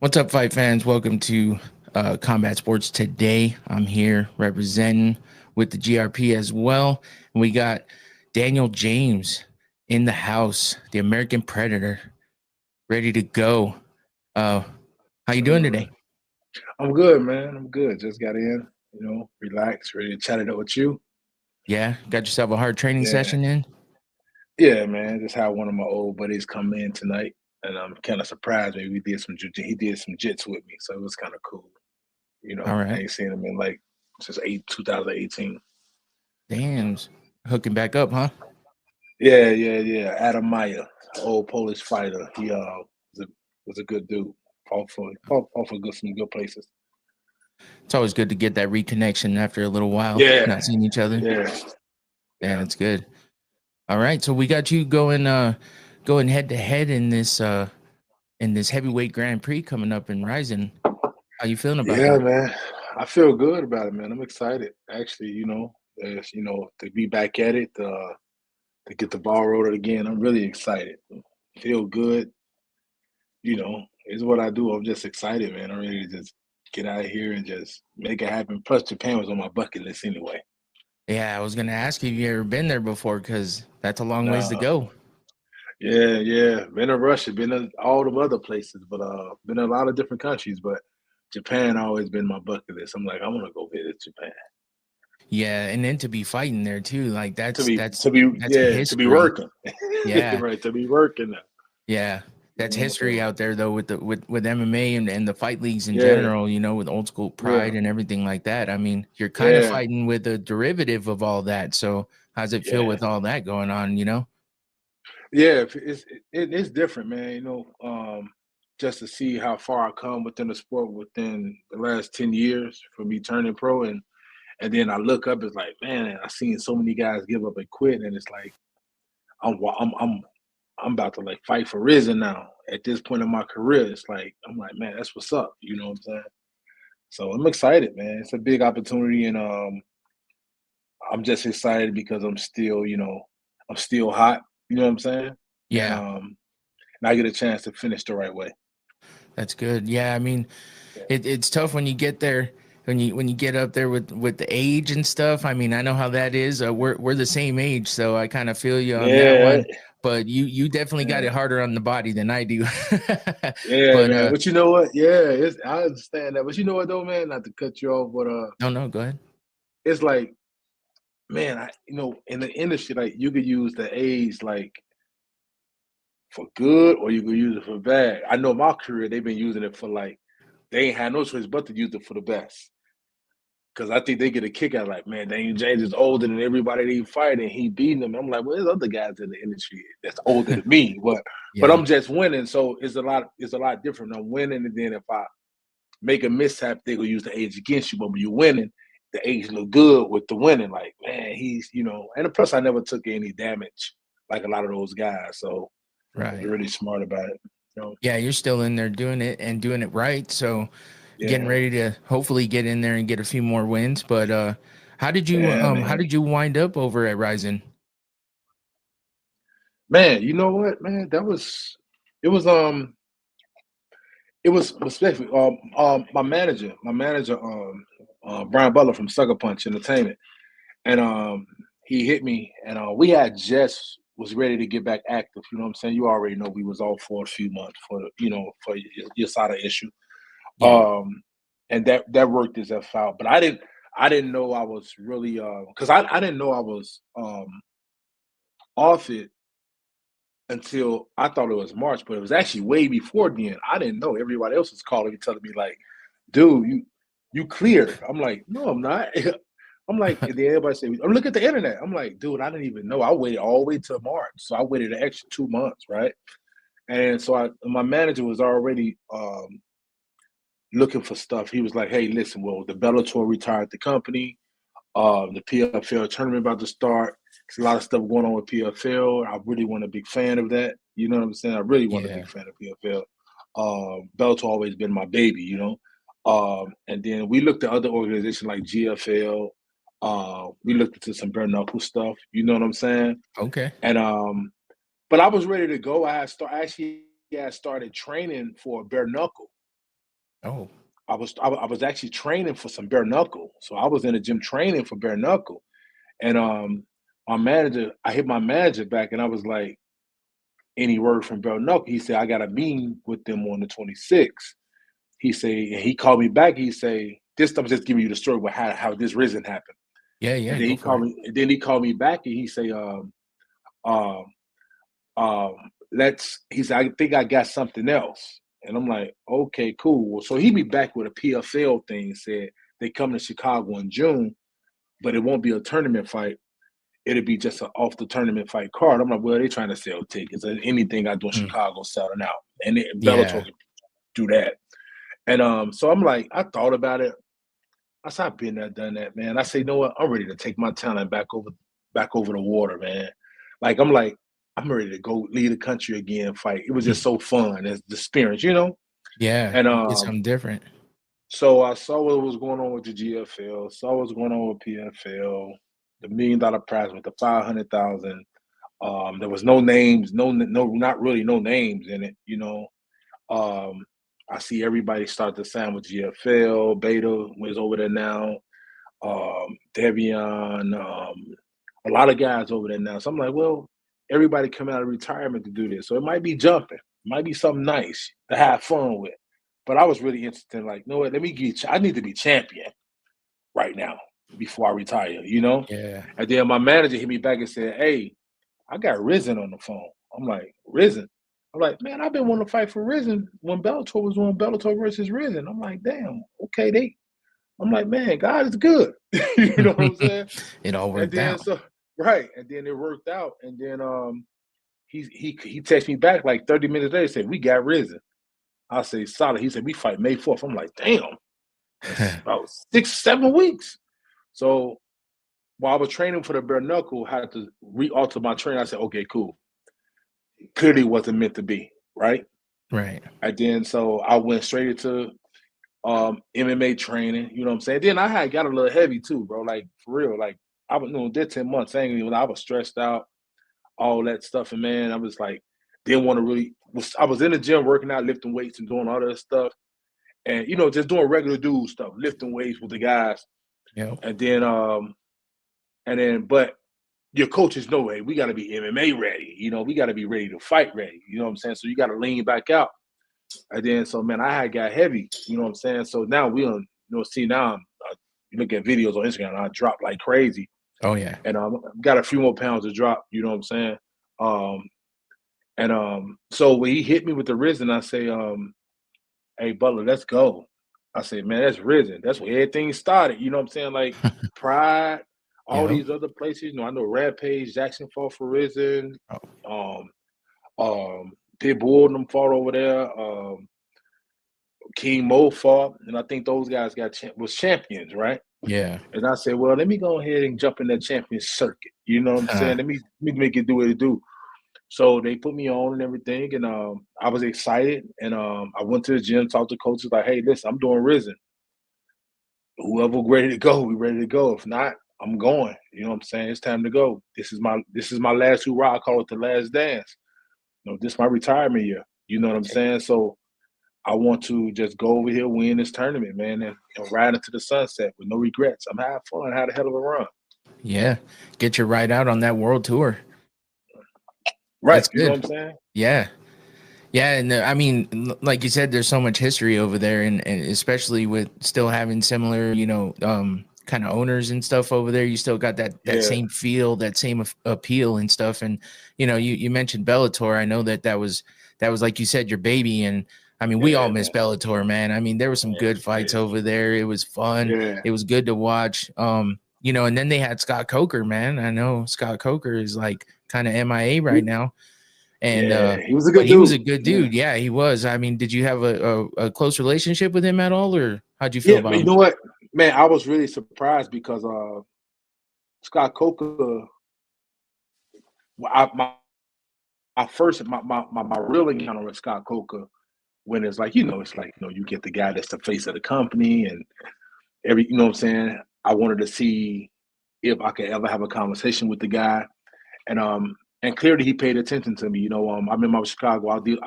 What's up, fight fans? Welcome to Combat Sports Today. I'm here representing with the GRP as well. And we got Daniel James in the house, the American Predator, ready to go. How you doing Uh, today? I'm good, man. I'm good. Just got in, relax, ready to chat it up with you. Yeah, got yourself a hard training Yeah, session in? yeah, man. Just had one of my old buddies come in tonight, and I'm kind of surprised. Maybe we did some he did some jits with me, so it was kind of cool. All I right. ain't seen him in like since 2018. Damn. Hooking back up, huh? Yeah, yeah, yeah. Adam Maya, old Polish fighter. He was a good dude. Fought for some good places. It's always good to get that reconnection after a little while not Yeah, seeing each other. yeah, Yeah, yeah. it's good. All right. So we got you going head to head in this heavyweight Grand Prix coming up in RIZIN. How you feeling about Yeah, that? man. I feel good about it, man. I'm excited. Actually, to be back at it, to get the ball rolling again. I'm really excited. Feel good, is what I do. I'm just excited, man. I'm ready to just get out of here and just make it happen. Plus, Japan was on my bucket list anyway. Yeah, I was gonna ask you if you ever been there before because that's a long ways to Uh, go. yeah, yeah. Been to Russia, been to all the other places, but been in a lot of different countries. But Japan always been my bucket list. I'm like, I want to go visit Japan. Yeah, and then to be fighting there too, like To that's be that's to be that's yeah to be history. working Yeah, right, to be working now, yeah, that's history so out there though with the with MMA and the fight leagues in yeah, general. With old school yeah, pride and everything like that. I mean, you're kind of yeah, fighting with a derivative of all that. So how's it feel yeah, with all that going on? yeah. It's different, man. Just to see how far I come within the sport within the last 10 years from me turning pro, and then I look up, it's like, man, I seen so many guys give up and quit, and it's like I'm about to like fight for RIZIN now. At this point in my career, it's like I'm like, man, that's what's up. You know what I'm saying? So I'm excited, man. It's a big opportunity, and I'm just excited because I'm still hot. You know what I'm saying? And Yeah, and I get a chance to finish the right way. that's good. Yeah, I mean, Yeah, it's tough when you get there when you get up there with the age and stuff. I mean, I know how that is. We're the same age, so I kind of feel you on that yeah, one. But you definitely got yeah, it harder on the body than I do. yeah, but man. But you know what? Yeah, I understand that. But you know what though, man? Not to cut you off, but no, no, go ahead. it's like, man, in the industry, like you could use the age like for good or you could use it for bad. I know my career, they've been using it for like they ain't had no choice but to use it for the best. Cause I think they get a kick out like, man, Daniel James is older than everybody they fight and he beating them. I'm like, well, there's other guys in the industry that's older than me, but Yeah, I'm just winning. So it's a lot different. I'm winning, and then if I make a mishap, they gonna use the age against you. But when you're winning, the age look good with the winning. Like, man, and plus I never took any damage like a lot of those guys. So I was right. really smart about it. You know? Yeah, you're still in there doing it and doing it right. So getting Yeah, ready to hopefully get in there and get a few more wins. But yeah, how man. did you wind up over at Ryzen? Man, you know what, man? It was especially my manager, Brian Butler from Sucker Punch Entertainment, and he hit me, and we had just was ready to get back active. You know what I'm saying? You already know we was off for a few months for your SADA issue, Yeah. um, and that worked itself out. But I didn't know I was really because I didn't know I was off it until I thought it was March, but it was actually way before then. I didn't know. Everybody else was calling me, telling me like, "Dude, you cleared." I'm like, "No, I'm not." I'm like, and then everybody say, "I'm look at the internet." I'm like, "Dude, I didn't even know. I waited all the way till March, so I waited an extra 2 months, right?" And so my manager was already looking for stuff. He was like, "Hey, listen, well, the Bellator retired the company. The PFL tournament about to start. There's a lot of stuff going on with PFL. I really wasn't a big fan of that. You know what I'm saying? I really wasn't a Yeah. big fan of PFL. Bellator always been my baby, And then we looked at other organizations like GFL. We looked into some bare knuckle stuff. You know what I'm saying? Okay. And but I was ready to go. Actually had started training for bare knuckle. Oh, I was actually training for some bare knuckle. So I was in the gym training for bare knuckle. And I hit my manager back and I was like, any word from bare knuckle? He said, I got a meeting with them on the 26th. He say, and he called me back. He say, this I'm just giving you the story with how this RIZIN happened. yeah, And yeah, then go he for called it. me, and then he called me back and he say, um, um, he said, I think I got something else. And I'm like, okay, cool. Well, so he be back with a PFL thing, said they come to Chicago in June, but it won't be a tournament fight. It'll be just an off the tournament fight card. I'm like, well, they trying to sell tickets. And anything I do in Mm, Chicago selling out. And Bellator yeah, can do that. And so I'm like, I thought about it. I said, I've been there, done that, man. I say, you know what? I'm ready to take my talent back over the water, man. Like, I'm ready to go lead the country again, fight. It was mm, just so fun as the experience, you know? yeah, And get something different. so I saw what was going on with the GFL, saw what was going on with PFL, the $1 million prize with the 500,000. There was no names, not really no names in it, you know. Um, I see everybody start to sign with GFL. Beta was over there now. Devion, a lot of guys over there now. So I'm like, well, everybody coming out of retirement to do this. So it might be jumping, might be something nice to have fun with. But I was really interested in like, you know what, I need to be champion right now before I retire, you know? Yeah. And then my manager hit me back and said, hey, I got RIZIN on the phone. I'm like, RIZIN? I'm like, man, I've been wanting to fight for RIZIN when Bellator was on Bellator versus RIZIN. I'm like, damn, okay, I'm like, man, God is good. You know what I'm saying? It all And worked then out. so right, and then it worked out. And then he texted me back like 30 minutes later, said, we got RIZIN. I say solid. He said, we fight May 4th. I'm like, damn, that's about 6, 7 weeks. So while I was training for the bare knuckle, I had to re-alter my training. I said, okay, cool. Clearly wasn't meant to be, right? Right. And then so I went straight into MMA training, you know what I'm saying? Then I had got a little heavy too, bro. Like for real. Like I was did 10 months. I was stressed out, all that stuff. And man, I was like, didn't want to really I was in the gym working out, lifting weights and doing all that stuff. And just doing regular dude stuff, lifting weights with the guys. Yep. And then but your coaches know, hey, we gotta be MMA ready, we gotta be ready to fight ready. You know what I'm saying? So you gotta lean back out. And then, so man, I had got heavy. You know what I'm saying? So now we on, see now you look at videos on Instagram, and I drop like crazy, Oh yeah. and got a few more pounds to drop. You know what I'm saying? Um, and so when he hit me with the RIZIN, I say, hey Butler, let's go. I say, man, that's RIZIN. That's where everything started. You know what I'm saying? Like Pride, all Yep. these other places. I know Rampage, Jackson fought for RIZIN. Oh, Um, Pitbull and them fought over there. King Mo fought, and I think those guys was champions, right? yeah. And I said, well, let me go ahead and jump in that champion circuit. You know what I'm saying? Let me make it do what it do. So they put me on and everything, and I was excited. And I went to the gym, talked to coaches like, hey, listen, I'm doing RIZIN. Whoever ready to go, we ready to go. If not, I'm going. You know what I'm saying? It's time to go. This is my last hurrah. I call it the last dance. This is my retirement year. You know what I'm saying? So I want to just go over here, win this tournament, man, and ride into the sunset with no regrets. I'm having fun, had a hell of a run. Yeah. Get your ride out on that world tour. Right, That's you know good. what I'm saying? Yeah. Yeah, and I mean, like you said, there's so much history over there, and especially with still having similar, kind of owners and stuff over there. You still got that Yeah, same feel, that same appeal and stuff. And you mentioned Bellator. I know that was like you said, your baby. And I mean, we all yeah, miss man. Bellator, man. I mean, there were some good fights Yeah, over there. It was fun. yeah. It was good to watch. And then they had Scott Coker, man. I know Scott Coker is like kind of MIA right now. And Yeah, he was a but good he was a dude. good Yeah. dude. Yeah, he was. I mean, did you have a close relationship with him at all, or how'd you feel Yeah, about but you him? know what? Man, I was really surprised because Scott Coker, my first my real encounter with Scott Coker when it's like, you get the guy that's the face of the company and you know what I'm saying? I wanted to see if I could ever have a conversation with the guy. And clearly he paid attention to me. I remember I was Chicago. I did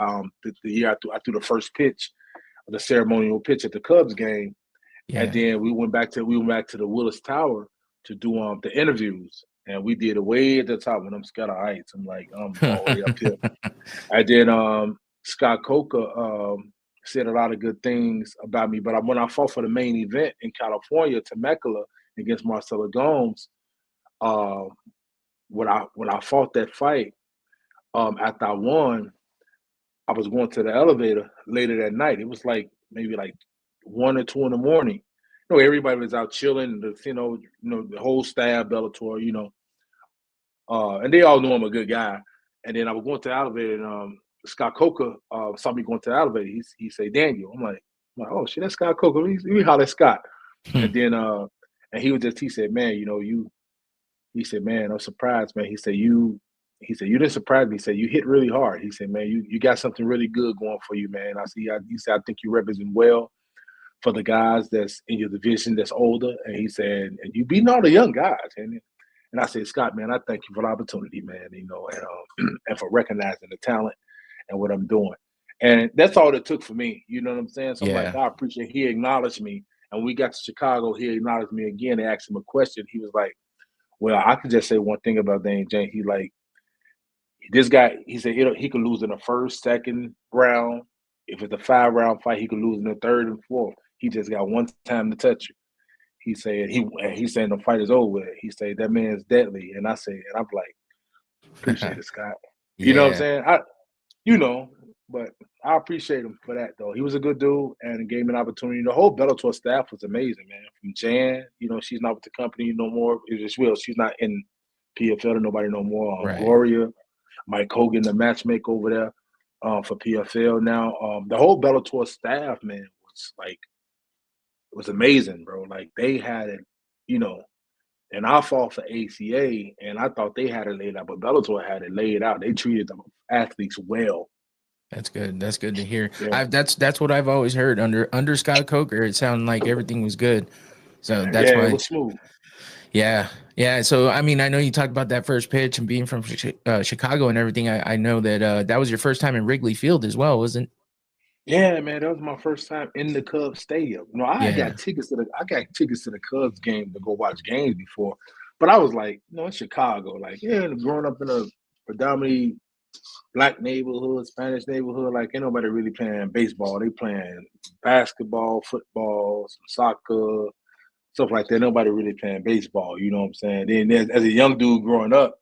the year I threw the first pitch the ceremonial pitch at the Cubs game, and Yeah. then we went back to the Willis Tower to do the interviews, and we did it way at the top when I'm Scott Heights. I'm like all the way up here. And then Scott Coker said a lot of good things about me, but when I fought for the main event in California, Temecula against Marcelo Gomes, uh, when I fought that fight, after I won, I was going to the elevator later that night. It was like maybe like 1 or 2 in the morning. You know, everybody was out chilling. The whole staff, Bellator, and they all knew I'm a good guy. And then I was going to the elevator, and Scott Coker saw me going to the elevator. He said, "Daniel." I'm like, oh shit, that's Scott Coker. Let me holler at Scott. And then and he said, "Man, he said, man, I'm surprised, man." He said, "You didn't surprise me." He said, "You hit really hard." He said, "Man, you got something really good going for you, man. He said, "I think you represent well for the guys that's in your division that's older." And he said, "And you beating all the young guys." And I said, "Scott, man, I thank you for the opportunity, man, and for recognizing the talent and what I'm doing." And that's all it took for me. You know what I'm saying? So I'm like, Yeah. I appreciate he acknowledged me. And when we got to Chicago, he acknowledged me again and asked him a question. He was like, "Well, I could just say one thing about Dane Jane." He like, this guy, he said he could lose in the first, second round. If it's a 5-round fight, he could lose in the third and fourth. He just got one time to touch you. He said he said the fight is over. He said that man's deadly. And I'm like, appreciate it, Scott. You know what I'm Yeah. saying? But I appreciate him for that though. He was a good dude and gave me an opportunity. The whole Bellator staff was amazing, man. From Jan, she's not with the company no more. She's not in PFL to nobody no more. Right. Gloria, Mike Hogan, the matchmaker over there for PFL now. The whole Bellator staff, man, was amazing, bro. Like they had it, and I fought for ACA, and I thought they had it laid out, but Bellator had it laid out. They treated the athletes well. That's good. That's good to hear. Yeah, That's what I've always heard. Under Scott Coker, it sounded like everything was good. So that's yeah, it why. was smooth. Yeah. Yeah. So I mean, I know you talked about that first pitch and being from Chicago and everything. I know that that was your first time in Wrigley Field as well, wasn't? Yeah, man, that was my first time in the Cubs stadium. I Yeah. got tickets to the Cubs game to go watch games before, but I was like, in Chicago, like, yeah, growing up in a predominantly black neighborhood, Spanish neighborhood, like ain't nobody really playing baseball. They playing basketball, football, some soccer, stuff like that. Nobody really playing baseball. You know what I'm saying? Then as a young dude growing up,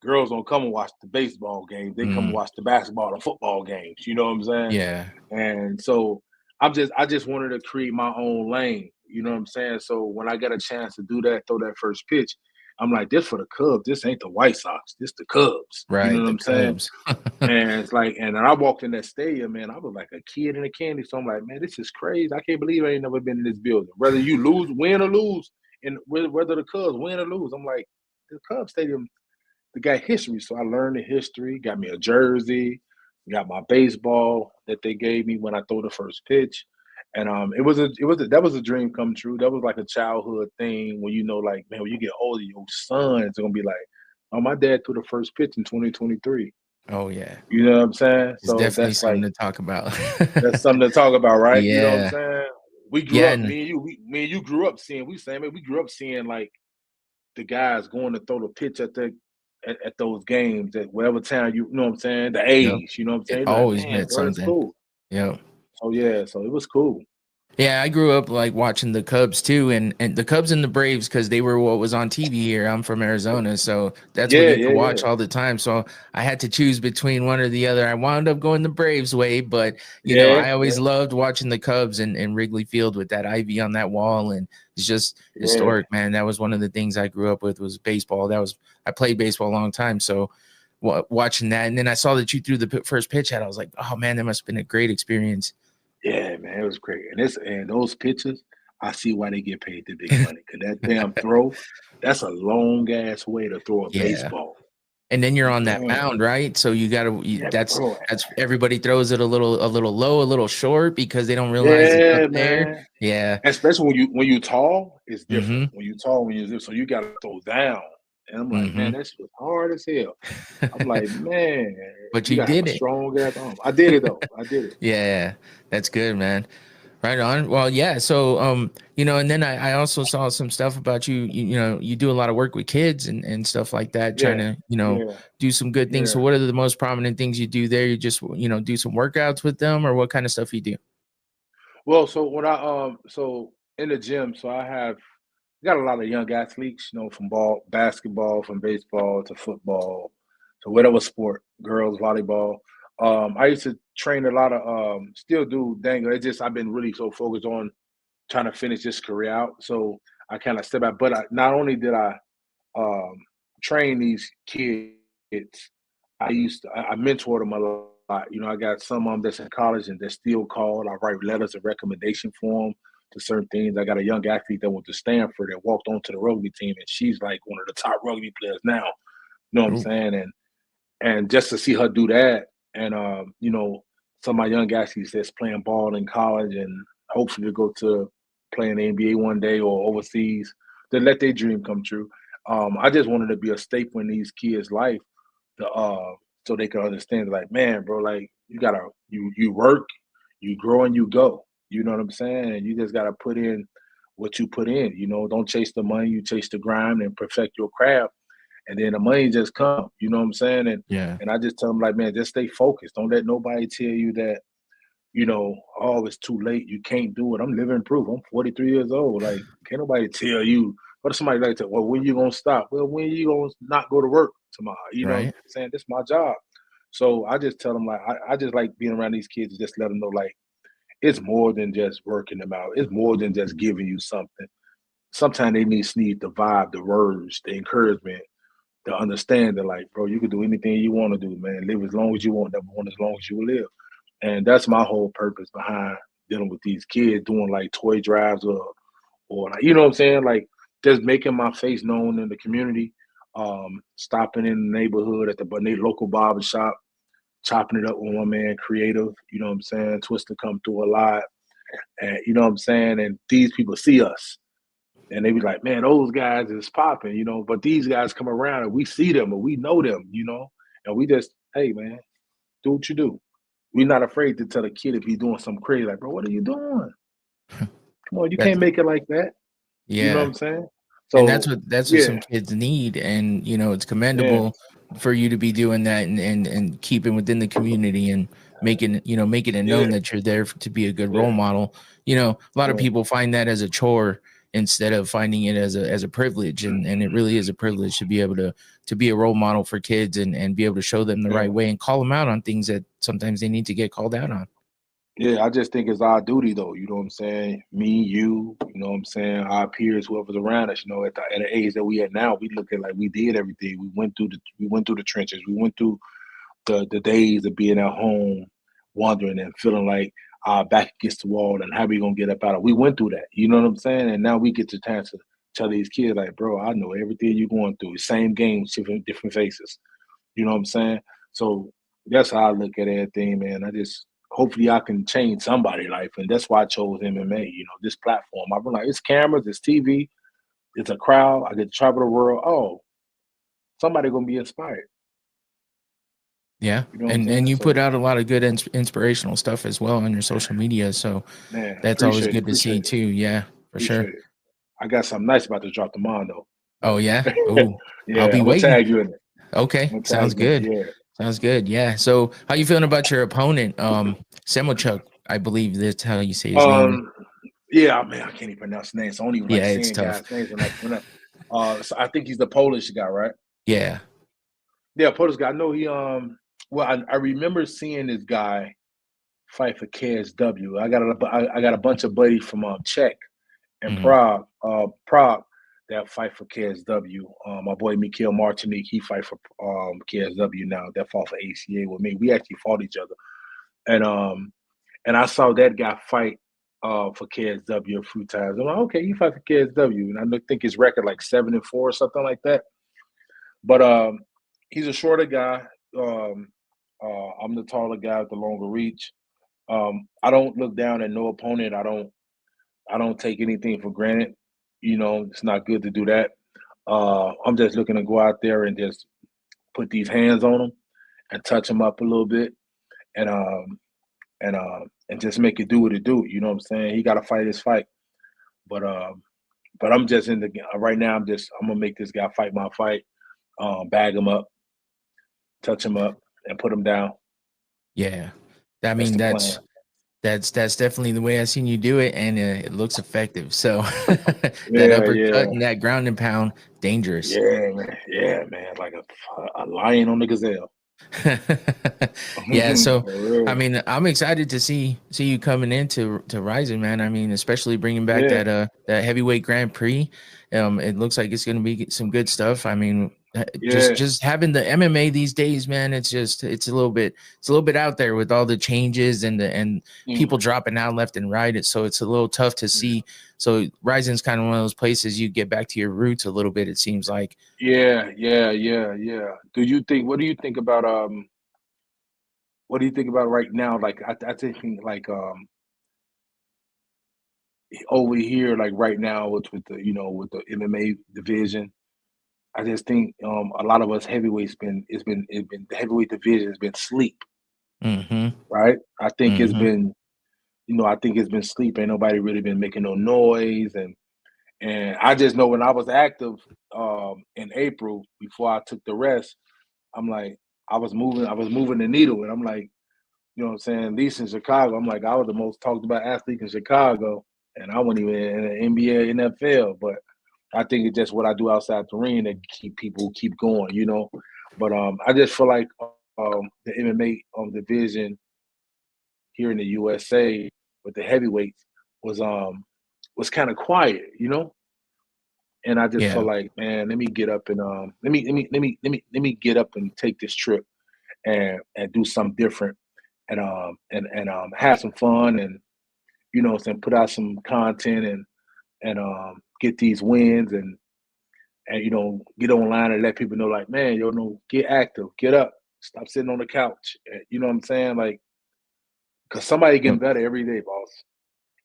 girls don't come and watch the baseball games. They come and Mm, watch the basketball and football games. You know what I'm saying? yeah. And so I just wanted to create my own lane. You know what I'm saying? So when I got a chance to do that, throw that first pitch, I'm like, this for the Cubs. This ain't the White Sox. This the Cubs. You know Right. what The I'm saying? Cubs. And it's like, and then I walked in that stadium, man. I was like a kid in a candy. So I'm like, man, this is crazy. I can't believe I ain't never been in this building. Whether you win or lose, and whether the Cubs win or lose, I'm like, the Cubs stadium, they got history. So I learned the history, got me a jersey, got my baseball that they gave me when I throw the first pitch. And that was a dream come true. That was like a childhood thing when like, man, when you get older, your son's gonna be like, oh, my dad threw the first pitch in 2023. Oh yeah. You know what I'm saying? It's So definitely something to talk about. that's something to talk about, right? You know what I'm Yeah. saying? We grew Yeah. up, And me and you grew up seeing, we grew up seeing like the guys going to throw the pitch at those games at whatever town, you know what I'm saying? The yep. A's, you know what I'm It saying? You're like, always man, meant bro, that's something. cool. Yep. So yeah, so it was cool. Yeah, I grew up like watching the Cubs too, and the Cubs and the Braves because they were what was on TV here. I'm from Arizona, so that's what Yeah, you could yeah, watch yeah. all the time. So I had to choose between one or the other. I wound up going the Braves way, but Yeah, I always yeah, loved watching the Cubs and Wrigley Field with that ivy on that wall, and it's just yeah. historic, man. That was one of the things I grew up with was baseball. I played baseball a long time, so watching that, and then I saw that you threw the first pitch at. I was like, oh man, that must have been a great experience. Yeah, man, it was great. And those pitchers, I see why they get paid the big money. Cause that damn throw, that's a long ass way to throw a Yeah. baseball. And then you're on that Damn. mound, right? So you got to. Yeah, That's bro. everybody throws it a little low, a little short because they don't realize it's up Yeah, there. man. Yeah. Especially when you tall, it's different. Mm-hmm. When you tall, so you gotta throw down. And I'm like, Mm-hmm. man, that shit was hard as hell. I'm like, man, But you you gotta have did a it. strong ass arm. I did it though. I did it. Yeah, that's good, man. Right on. Well, yeah. So, and then I also saw some stuff about you. You do a lot of work with kids and stuff like that, trying Yeah, to, yeah, do some good things. So, yeah. what are the most prominent things you do there? You just, do some workouts with them, or what kind of stuff you do? Well, so when I so in the gym, so I have got a lot of young athletes, from basketball, from baseball to football to whatever sport, girls volleyball. I used to train a lot of still do dangle. It's just I've been really so focused on trying to finish this career out. So I kind of step back. But not only did I um, train these kids, I mentor them a lot. I got some of them that's in college and they're still called. I write letters of recommendation for them to certain things. I got a young athlete that went to Stanford that walked onto the rugby team, and she's like one of the top rugby players now. You know what I'm Ooh, saying? And just to see her do that, and some of my young athletes that's playing ball in college and hopefully to go to play in the NBA one day or overseas, to let their dream come true. I just wanted to be a staple in these kids' life, to so they can understand, like, man, bro, like you work, you grow and you go. You know what I'm saying? And you just gotta put in what you put in. Don't chase the money, you chase the grind and perfect your craft, and then the money just come. You know what I'm saying? And yeah. and I just tell them, like, man, just stay focused. Don't let nobody tell you that, oh, it's too late. You can't do it. I'm living proof. I'm 43 years old. Like, can't nobody tell you. What if somebody like to, well, when you gonna stop? Well, when you gonna not go to work tomorrow? You know what I'm Right. saying? This is my job. So I just tell them, like, I just like being around these kids and just let them know, like, it's more than just working them out. It's more than just giving you something. Sometimes they need the vibe, the words, the encouragement, to understand that, like, bro, you can do anything you want to do, man. Live as long as you want, never want as long as you will live. And that's my whole purpose behind dealing with these kids, doing like toy drives, or like, you know what I'm saying? Like, just making my face known in the community, stopping in the neighborhood at the local barber shop, chopping it up with one man creative, you know what I'm saying? Twister come through a lot. And you know what I'm saying? And these people see us and they be like, man, those guys is popping, but these guys come around and we see them and we know them, and we just, hey, man, do what you do. We're not afraid to tell a kid if he's doing something crazy, like, bro, what are you doing? Come on, you That's can't make it like that. You know what yeah. I'm saying? And that's So, what some yeah, kids need. And it's yeah, commendable for you to be doing that and keeping within the community and making it known yeah, that you're there to be a good role yeah, model. A lot of yeah, people find that as a chore instead of finding it as a privilege, and it really is a privilege to be able to be a role model for kids and be able to show them the yeah. right way and call them out on things that sometimes they need to get called out on. Yeah, I just think it's our duty, though. You know what I'm saying? Me, you know what I'm saying? Our peers, whoever's around us. At the age that we at now, we look at like we did everything. We went through the trenches. We went through the days of being at home, wondering and feeling like our back against the wall and how we gonna get up out of it. We went through that. You know what I'm saying? And now we get the chance to tell these kids, like, bro, I know everything you're going through. Same game, different faces. You know what I'm saying? So that's how I look at everything, man. I just hopefully I can change somebody's life, and that's why I chose MMA. This platform. I've been like, it's cameras, it's TV, it's a crowd. I get to travel the world. Oh, somebody gonna be inspired. Yeah, You know what I'm and saying? you put So, out a lot of good inspirational stuff as well on your social media, so man, that's always appreciate it, good to see appreciate it, too. Yeah, for sure. appreciate it. I got something nice about to drop tomorrow, Oh yeah. though. Oh, I'll Yeah, be I'm gonna waiting. tag you in it. Okay, I'm gonna tag sounds you in it. good. Yeah. Sounds good. Yeah. So, how you feeling about your opponent, Semochuk? I believe that's how you say his name. Um. Yeah, man, I can't even pronounce names. So I don't even like Yeah, it's saying tough. guys' names so I think he's the Polish guy, right? Yeah. Yeah, Polish guy. I know he well, I remember seeing this guy fight for KSW. I got a bunch of buddies from Czech and Hmm. Prague that fight for KSW. My boy Mikhail Martinique, he fight for KSW now. That fought for ACA with me. We actually fought each other. And I saw that guy fight for KSW a few times. I'm like, okay, you fight for KSW. And think his record like 7-4 or something like that. But he's a shorter guy. Um, I'm the taller guy with the longer reach. I don't look down at no opponent. I don't take anything for granted. It's not good to do that. I'm just looking to go out there and just put these hands on them and touch them up a little bit, and and just make it do what it do. You know what I'm saying? He got to fight his fight. But I'm just in the right now. I'm gonna make this guy fight my fight, bag him up, touch him up, and put him down. Yeah. I That's mean, the plan. that's definitely the way I seen you do it, and it looks effective. So that Yeah, uppercut yeah, and that ground and pound, dangerous. yeah, man. Like a lion on the gazelle. Yeah, so For I real. mean, I'm excited to see you coming into to RIZIN, man. I mean, especially bringing back Yeah, that heavyweight Grand Prix. It looks like it's going to be some good stuff. I mean, yeah. just having the MMA these days, man. It's a little bit out there with all the changes and Mm, people dropping out left and right. It's a little tough to see. So RIZIN's kind of one of those places you get back to your roots a little bit. It seems like. yeah, yeah, yeah, yeah. Do you think? What do you think about What do you think about right now? Like I think like over here, like right now with the with the MMA division, I just think a lot of us heavyweights been the heavyweight division has been sleep, Mm-hmm. right? I think it's Mm-hmm. been I think it's been sleep. Ain't nobody really been making no noise, and I just know when I was active in April before I took the rest, I'm like I was moving the needle, and I'm like, you know what I'm saying? At least in Chicago, I'm like I was the most talked about athlete in Chicago, and I wasn't even in the NBA, NFL, but I think it's just what I do outside the ring that keep going, But I just feel like the MMA division here in the USA with the heavyweights was was kind of quiet, And I just feel Yeah. like, man, let me get up and let me get up and take this trip and do something different and have some fun and and put out some content and get these wins and get online and let people know like, man, get active, get up, stop sitting on the couch. You know what I'm saying? Like, cause somebody getting Yep. better every day, boss.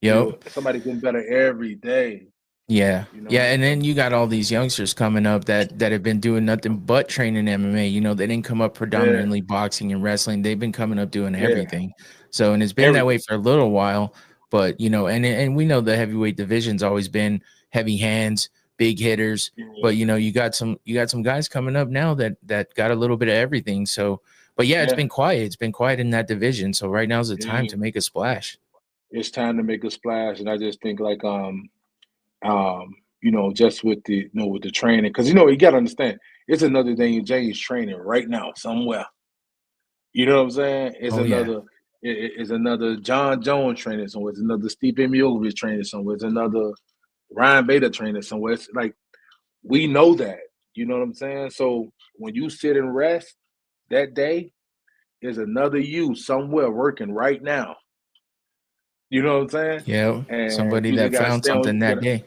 Yep. Somebody getting better every day. Yeah. You know? Yeah. And then you got all these youngsters coming up that have been doing nothing but training MMA. They didn't come up Yeah, predominantly boxing and wrestling. They've been coming up doing yeah, everything. So, and it's been that way everything. for a little while, but and we know the heavyweight division's always been heavy hands, big hitters, Yeah, but you got some guys coming up now that got a little bit of everything. So, but yeah, it's yeah, been quiet. It's been quiet in that division. So right now's the time yeah. to make a splash. It's time to make a splash, and I just think like just with the with the training, because you got to understand, it's another Daniel James training right now somewhere. You know what I'm saying? Oh yeah. It's another John Jones training somewhere. It's another Stipe Miocic training somewhere. It's another Ryan Bader training somewhere. It's like we know that. You know what I'm saying? So when you sit and rest that day, there's another you somewhere working right now. You know what I'm saying? Yeah. And Somebody you just that gotta found stay on. something that day.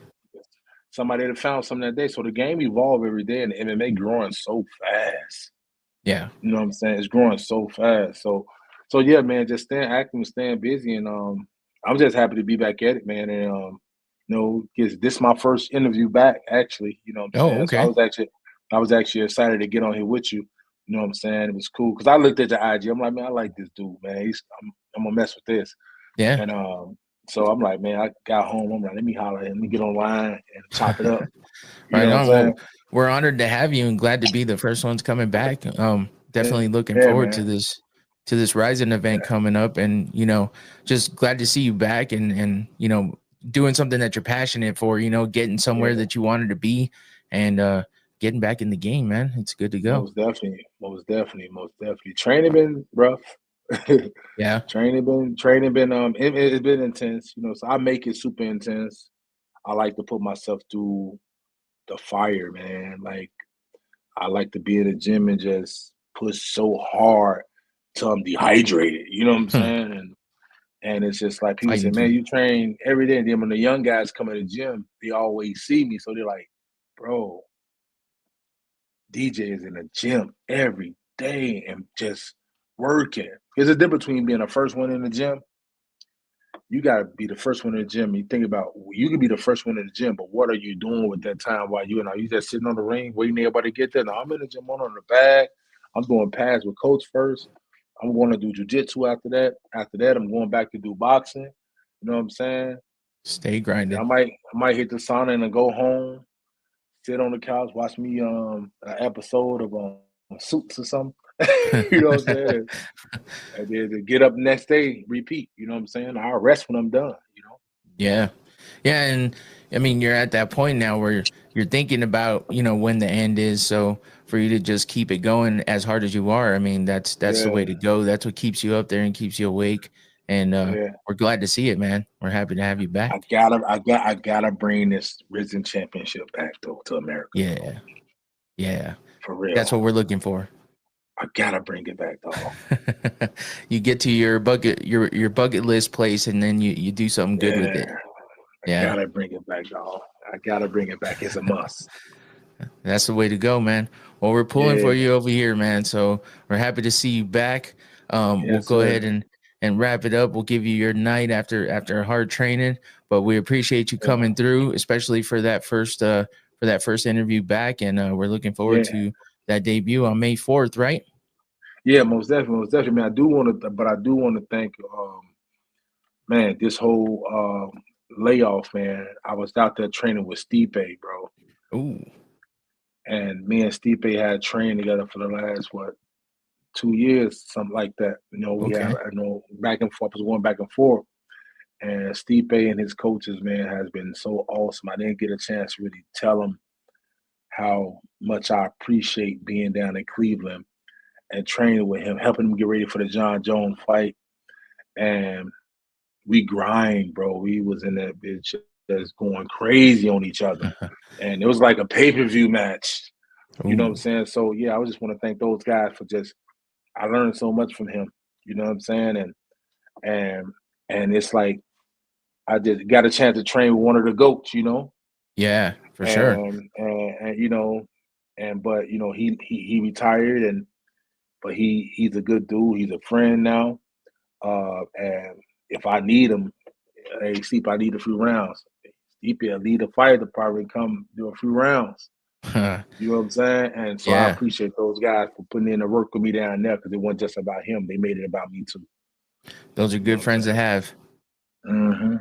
Somebody that found something that day. So the game evolve every day, and the MMA growing so fast. Yeah. You know what I'm saying? It's growing so fast. So yeah, man, just staying active and staying busy, and I'm just happy to be back at it, man. And 'cause this is my first interview back, actually. You know what I'm Oh, saying? So okay. I was actually excited to get on here with you. You know what I'm saying? It was cool because I looked at your IG. I'm like, man, I like this dude, man. I'm gonna mess with this. Yeah. And so I'm like, man, I got home. I'm like, let me holler, let me get online and chop it up. You Right know what I'm on. saying? Well, we're honored to have you and glad to be the first ones coming back. Yeah, Definitely looking yeah, forward man. to this RIZIN event coming up, and just glad to see you back and doing something that you're passionate for. Getting somewhere Yeah. that you wanted to be, and getting back in the game, man. It's good to go. Most definitely, most definitely, most definitely. Training been rough. Yeah. training been it's been intense, so I make it super intense. I like to put myself through the fire, man. Like I like to be in the gym and just push so hard till I'm dehydrated. You know what I'm saying? And it's just like people say, Fighting man, through. you train every day. And then when the young guys come in the gym, they always see me. So they're like, bro, DJ is in the gym every day and just working. There's a difference between being the first one in the gym. You gotta be the first one in the gym. You think about you can be the first one in the gym, but what are you doing with that time while you just sitting on the ring waiting for everybody to get there? No, I'm in the gym, I'm on the bag. I'm doing pads with coach first. I'm going to do jiu-jitsu after that. After that, I'm going back to do boxing. You know what I'm saying? Stay And grinding. I might hit the sauna and then go home, sit on the couch, watch me an episode of Suits or something. You know what I'm saying? And then to get up next day, repeat. You know what I'm saying? I'll rest when I'm done. You know? Yeah. Yeah. And I mean, you're at that point now where you're thinking about, when the end is. So for you to just keep it going as hard as you are, I mean, that's the way Yeah, to go. That's what keeps you up there and keeps you awake. And yeah. we're glad to see it, man. We're happy to have you back. I gotta bring this RIZIN championship back though to America, though. Yeah. Yeah. For real. That's what we're looking for. I gotta bring it back, dog. You get to your bucket list place and then you do something good with it. Yeah, I Yeah. gotta bring it back, dog. I gotta bring it back. It's a must. That's the way to go, man. Well, we're pulling Yeah, for you over here, man. So we're happy to see you back. We'll yes, go ahead sir. and wrap it up. We'll give you your night after hard training, but we appreciate you Yeah, coming through, especially for that first interview back. And we're looking forward yeah, to that debut on May 4th, right? yeah. Most definitely, most definitely. Man, I do want to thank, man, this whole layoff, man. I was out there training with Stipe, bro, Ooh, and me and Stipe had trained together for the last 2 years, something like that. We have, okay. back and forth, was going back and forth. And Stipe and his coaches, man, has been so awesome. I didn't get a chance to really tell him how much I appreciate being down in Cleveland and training with him, helping him get ready for the John Jones fight. And we grind, bro. We was in that bitch that's going crazy on each other. And it was like a pay-per-view match. You know what I'm Ooh, saying? So yeah, I just want to thank those guys for just I learned so much from him. You know what I'm saying? And and it's like I just got a chance to train with one of the goats, yeah, for sure. and but he retired but he's a good dude. He's a friend now. And if I need him, hey, see if I need a few rounds. He will lead the fire department, come do a few rounds. You know what I'm saying? And so I Yeah, appreciate those guys for putting in the work with me down there because it wasn't just about him. They made it about me too. those are You know good what I'm friends to saying? have. Mm-hmm.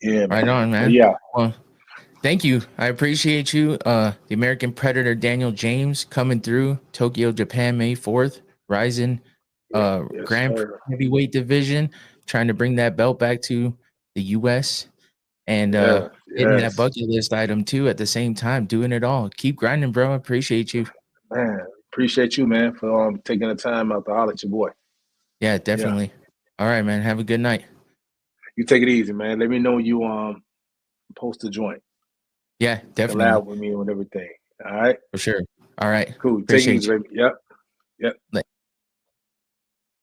Yeah, Right man. on, But man. yeah, Well, thank you. I appreciate you. The American Predator Daniel James coming through Tokyo, Japan, May 4th. RIZIN yes, Grand Prix sir. heavyweight division, trying to bring that belt back to the US and Yeah, hitting that yes. bucket list item too at the same time, doing it all. Keep grinding, bro. Appreciate you. Man, appreciate you, man, for taking the time out to holler at your boy. Yeah, Yeah. definitely. All right, man. Have a good night. You take it easy, man. Let me know when you post a joint. Yeah, definitely. Collab with me and everything. All right. For sure. All right. Cool. Take it Appreciate easy, you. baby. Yep. Yep. Like,